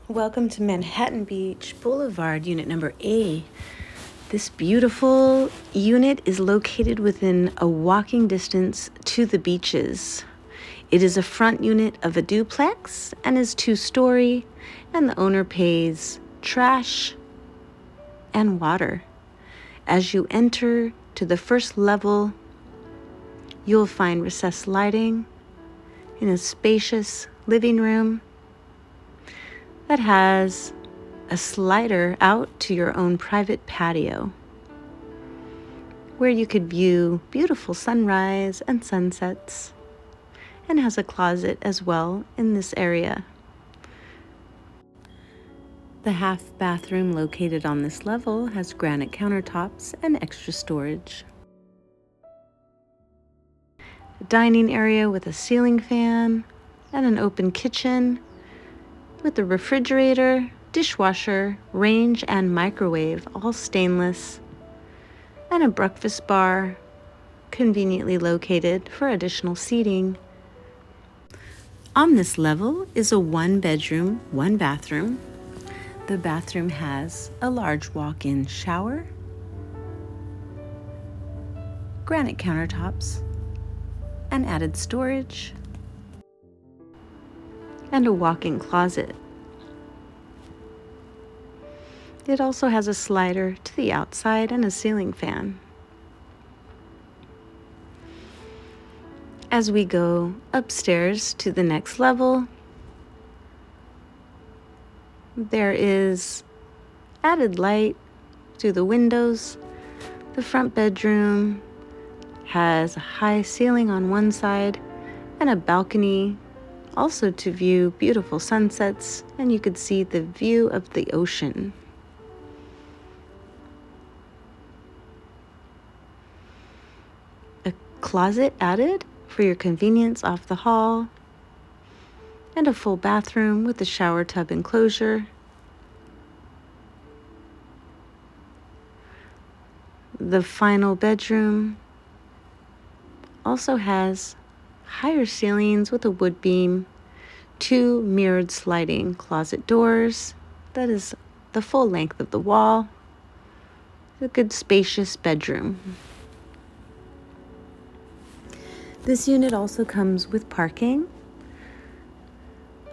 Welcome to Manhattan Beach Boulevard, unit number A. This beautiful unit is located within a walking distance to the beaches. It is a front unit of a duplex and is 2-story, and the owner pays trash and water. As you enter to the first level, you'll find recessed lighting in a spacious living room that has a slider out to your own private patio where you could view beautiful sunrise and sunsets, and has a closet as well in this area. The half bathroom located on this level has granite countertops and extra storage. A dining area with a ceiling fan and an open kitchen with a refrigerator, dishwasher, range, and microwave, all stainless, and a breakfast bar conveniently located for additional seating. On this level is a 1-bedroom, 1-bathroom. The bathroom has a large walk-in shower, granite countertops, and added storage, and a walk-in closet. It also has a slider to the outside and a ceiling fan. As we go upstairs to the next level, there is added light through the windows. The front bedroom has a high ceiling on one side and a balcony also to view beautiful sunsets, and you could see the view of the ocean. A closet added for your convenience off the hall, and a full bathroom with a shower tub enclosure. The final bedroom also has higher ceilings with a wood beam, 2 mirrored sliding closet doors. That is the full length of the wall. A good spacious bedroom. This unit also comes with parking.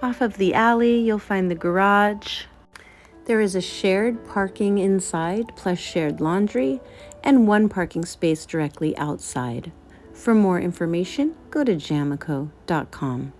Off of the alley, you'll find the garage. There is a shared parking inside, plus shared laundry, and 1 parking space directly outside. For more information, go to jamico.com.